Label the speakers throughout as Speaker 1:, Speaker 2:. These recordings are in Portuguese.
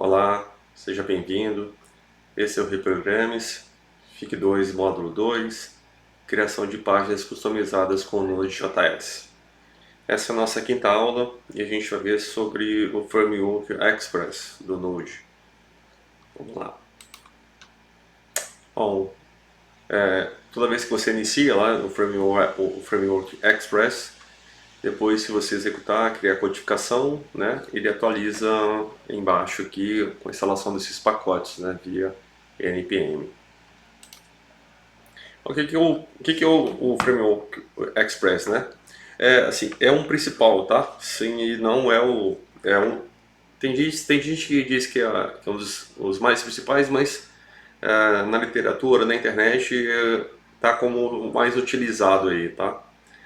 Speaker 1: Olá, seja bem-vindo. Esse é o Reprogrames, FIC 2, módulo 2, criação de páginas customizadas com o Node.js. Essa é a nossa quinta aula e a gente vai ver sobre o Framework Express do Node. Vamos lá. Bom, toda vez que você inicia lá o Framework Express, depois, se você executar, criar codificação, né, ele atualiza embaixo aqui com a instalação desses pacotes, né, via npm. O que é o Framework Express, né? Assim, é um principal, tá? Sim, e não é o... tem gente que diz que é um dos os mais principais, mas na literatura, na internet, tá como o mais utilizado aí, tá?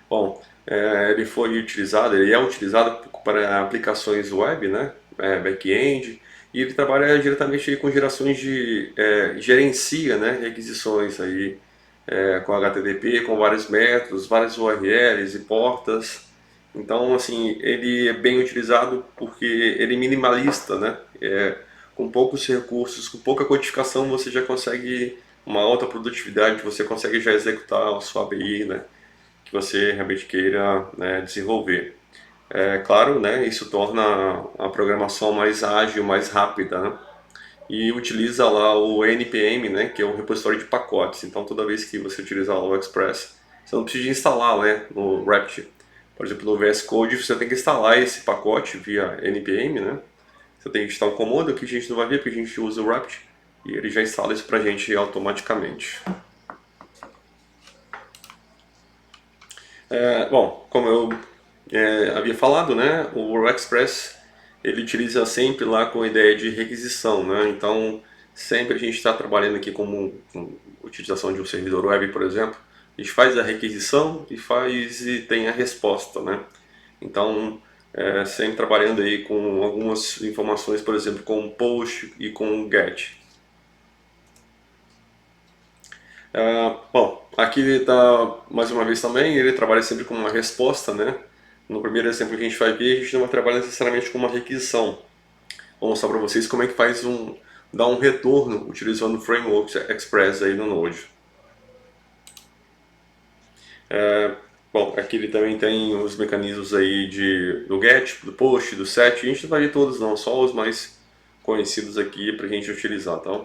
Speaker 1: Bom, ele é utilizado para aplicações web, né? Back-end, e ele trabalha diretamente com gerações gerencia, né? Requisições aí, com HTTP, com vários métodos, várias URLs e portas. Então, assim, ele é bem utilizado porque ele é minimalista, né? Com poucos recursos, com pouca codificação, você já consegue uma alta produtividade, você consegue já executar a sua API, né? Que você realmente queira, né, desenvolver. Claro, né, isso torna a programação mais ágil, mais rápida, né? E utiliza lá o npm, né, que é o repositório de pacotes. Então, toda vez que você utilizar o Express, você não precisa instalar, né, no Rapt. Por exemplo, no VS Code, você tem que instalar esse pacote via npm, né? Você tem que instalar um comando que a gente não vai ver porque a gente usa o Rapt e ele já instala isso pra gente automaticamente. Bom, como eu havia falado, né, o Express ele utiliza sempre lá com a ideia de requisição, né? Então, sempre a gente está trabalhando aqui com utilização de um servidor web, por exemplo, a gente faz a requisição e tem a resposta, né? Então, sempre trabalhando aí com algumas informações, por exemplo, com post e com get. Bom, aqui está mais uma vez também, ele trabalha sempre com uma resposta, né? No primeiro exemplo que a gente vai ver, a gente não vai trabalhar necessariamente com uma requisição. Vou mostrar para vocês como é que dá um retorno utilizando o Framework Express aí no Node. Bom, aqui ele também tem os mecanismos aí do GET, do POST, do SET. A gente não vai ver todos não, só os mais conhecidos aqui para a gente utilizar, tá?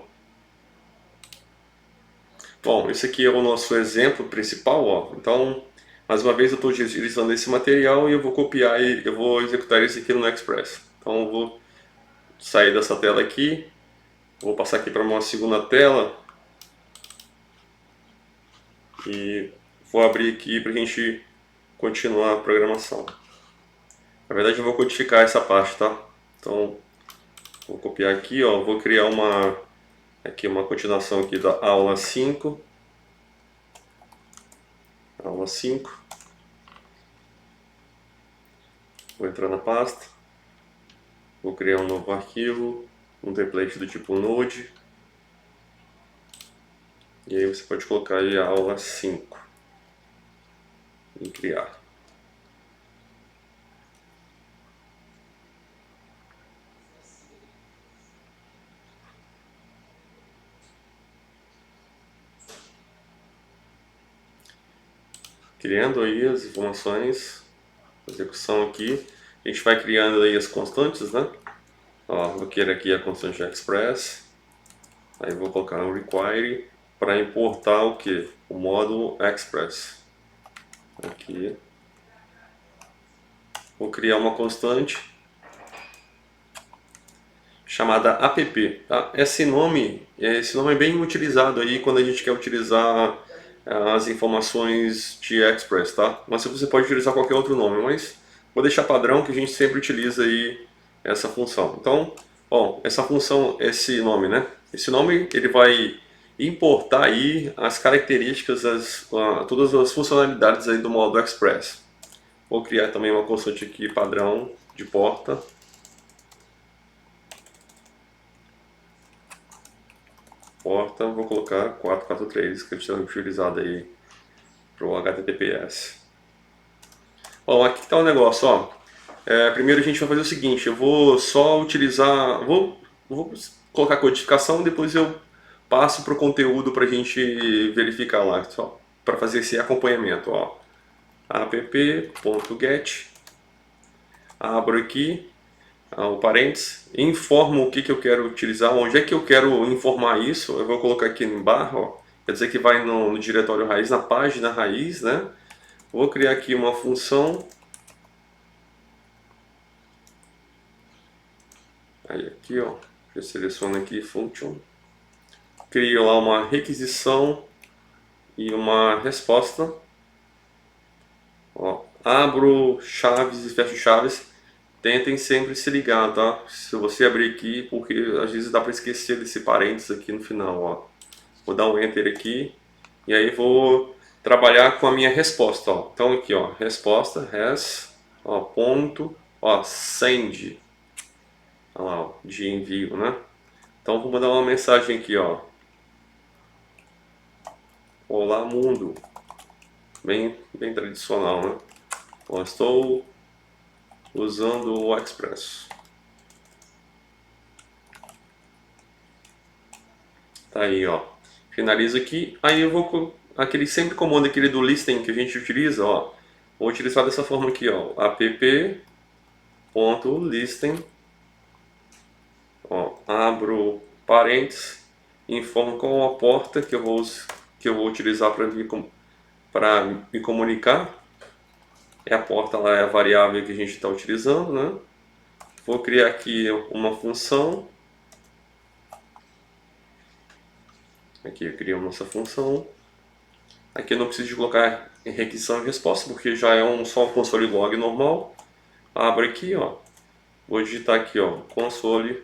Speaker 1: Bom, esse aqui é o nosso exemplo principal, ó. Então, mais uma vez eu estou utilizando esse material e eu vou copiar e eu vou executar esse aqui no Express. Então eu vou sair dessa tela aqui, vou passar aqui para uma segunda tela e vou abrir aqui para a gente continuar a programação. Na verdade eu vou codificar essa parte, tá? Então vou copiar aqui, ó, vou criar uma continuação aqui da aula 5. Aula 5. Vou entrar na pasta. Vou criar um novo arquivo, um template do tipo Node. E aí você pode colocar aí a aula 5 e criar. Criando aí as informações, execução aqui. A gente vai criando aí as constantes, né? Ó, vou querer aqui a constante express. Aí vou colocar um require para importar o que? O módulo express. Aqui. Vou criar uma constante chamada app. Tá? Esse nome é bem utilizado aí quando a gente quer utilizar as informações de Express, tá? Mas você pode utilizar qualquer outro nome, mas vou deixar padrão que a gente sempre utiliza aí essa função. Então, bom, essa função, esse nome, né? Esse nome ele vai importar aí as características, todas as funcionalidades aí do módulo Express. Vou criar também uma constante aqui padrão de porta. Porta, vou colocar 443, que é utilizado aí para o HTTPS. Bom, aqui está o negócio, ó. Primeiro a gente vai fazer o seguinte, eu vou só utilizar, vou vou colocar codificação, depois eu passo para o conteúdo para a gente verificar lá, só para fazer esse acompanhamento. Ó. app.get, abro aqui o parênteses, informo o que eu quero utilizar, onde é que eu quero informar isso, eu vou colocar aqui em barra, ó, quer dizer que vai no diretório raiz, na página raiz, né? Vou criar aqui uma função, aí aqui ó, eu seleciono aqui function, crio lá uma requisição e uma resposta, ó, abro chaves e fecho chaves. Tentem sempre se ligar, tá? Se você abrir aqui, porque às vezes dá para esquecer desse parênteses aqui no final, ó. Vou dar um Enter aqui e aí vou trabalhar com a minha resposta, ó. Então aqui, ó, resposta, ó, ponto, ó, send, ó lá, ó, de envio, né? Então vou mandar uma mensagem aqui, ó. Olá, mundo. Bem tradicional, né? Ó, estou usando o Express. Tá aí, ó. Finalizo aqui. Aí eu vou aquele sempre comando aquele do listing que a gente utiliza, ó. Vou utilizar dessa forma aqui, ó. app.listing. Ó, abro parênteses, informo qual a porta que eu vou utilizar para me comunicar. É a porta lá, é a variável que a gente está utilizando, né? Vou criar aqui uma função. Aqui eu criei a nossa função. Aqui eu não preciso de colocar requisição e resposta, porque já é só um console log normal. Abro aqui, ó. Vou digitar aqui, ó, console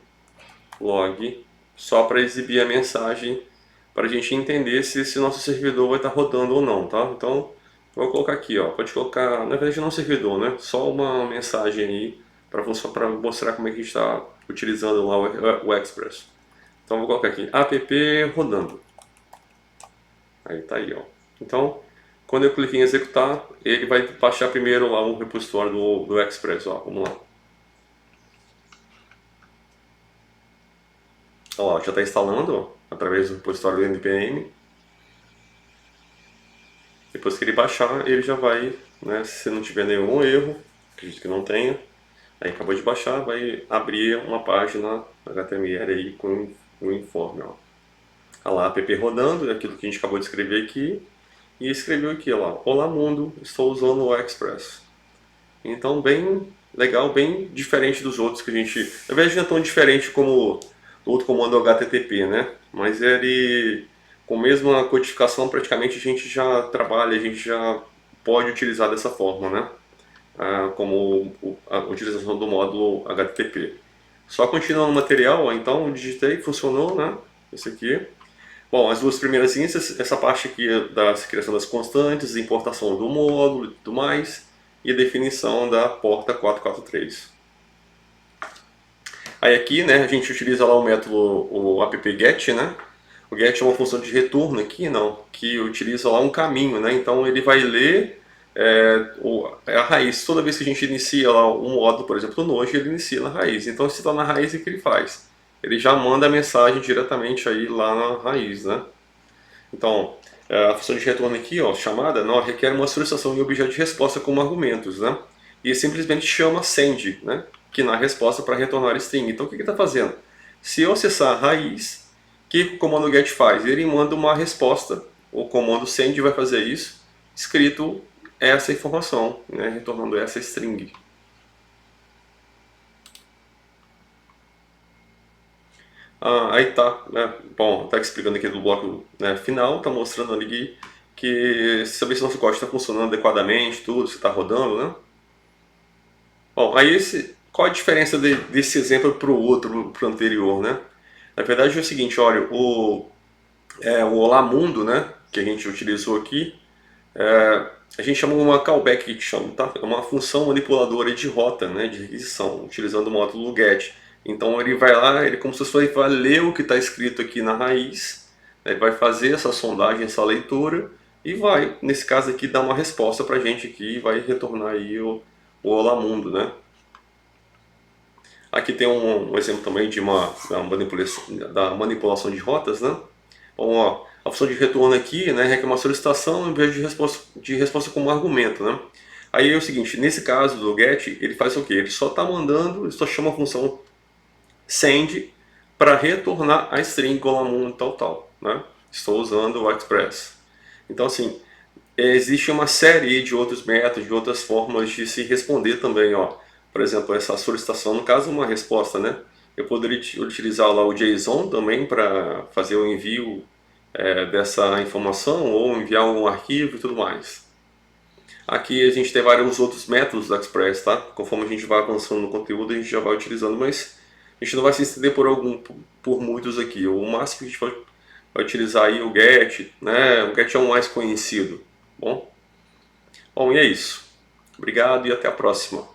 Speaker 1: log, só para exibir a mensagem, para a gente entender se esse nosso servidor vai estar rodando ou não, tá? Então, vou colocar aqui, ó. Pode colocar, na verdade não servidor, né? Só uma mensagem aí para mostrar como é que a gente está utilizando lá o Express. Então, vou colocar aqui app rodando. Aí tá aí, ó. Então, quando eu clico em executar, ele vai baixar primeiro lá um repositório do Express, ó. Vamos lá. Ó, já está instalando, ó, através do repositório do npm. Depois que ele baixar, ele já vai, né, se não tiver nenhum erro, acredito que não tenha, aí acabou de baixar, vai abrir uma página HTML aí com o informe, ó. Tá lá, app rodando, é aquilo que a gente acabou de escrever aqui, e escreveu aqui, ó, olá mundo, estou usando o Express. Então, bem legal, bem diferente dos outros que a gente... Na verdade, não é tão diferente como o outro comando HTTP, né? Mas ele, com a mesma codificação, praticamente a gente já trabalha, a gente já pode utilizar dessa forma, né? Como a utilização do módulo HTTP. Só continuando o material, ó, então digitei, funcionou, né? Esse aqui. Bom, as duas primeiras linhas, essa parte aqui da criação das constantes, importação do módulo e tudo mais, e a definição da porta 443. Aí aqui, né, a gente utiliza lá o método, o app-get, né? O get é uma função de retorno aqui, não, que utiliza lá um caminho, né? Então ele vai ler a raiz. Toda vez que a gente inicia lá um módulo, por exemplo, no Node, ele inicia na raiz. Então se está na raiz, o que ele faz? Ele já manda a mensagem diretamente aí lá na raiz, né? Então, a função de retorno aqui, ó, chamada, não, requer uma solicitação de objeto de resposta como argumentos, né? E simplesmente chama send, né? Que na resposta para retornar string. Então, o que ele está fazendo? Se eu acessar a raiz, o que o comando get faz? Ele manda uma resposta, o comando send vai fazer isso, escrito essa informação, né? Retornando essa string. Aí tá, né? Bom, tá explicando aqui do bloco, né, final, tá mostrando ali que saber se nosso código está funcionando adequadamente, tudo, se está rodando, né? Bom, aí qual a diferença desse exemplo para o outro, para o anterior, né? Na verdade é o seguinte, olha, o Olá Mundo, né, que a gente utilizou aqui, a gente chama uma callback, que chama, tá? É uma função manipuladora de rota, né, de requisição, utilizando o módulo get. Então ele vai lá, ele como se fosse vai ler o que está escrito aqui na raiz, né, ele vai fazer essa sondagem, essa leitura e vai, nesse caso aqui, dar uma resposta para a gente aqui e vai retornar aí o Olá Mundo, né? Aqui tem um exemplo também de da manipulação de rotas, né? Bom, ó, a função de retorno aqui, né, requer uma solicitação em vez de resposta como argumento, né? Aí é o seguinte, nesse caso do get, ele faz o quê? Ele só está mandando, ele só chama a função send para retornar a string golamon tal, né? Estou usando o express. Então, assim, existe uma série de outros métodos, de outras formas de se responder também, ó. Por exemplo, essa solicitação, no caso, uma resposta, né? Eu poderia utilizar lá o JSON também para fazer o envio dessa informação ou enviar um arquivo e tudo mais. Aqui a gente tem vários outros métodos do Express, tá? Conforme a gente vai avançando no conteúdo, a gente já vai utilizando, mas a gente não vai se estender por muitos aqui. O máximo que a gente vai utilizar aí é o GET, né? O GET é o mais conhecido, bom? Bom, e é isso. Obrigado e até a próxima.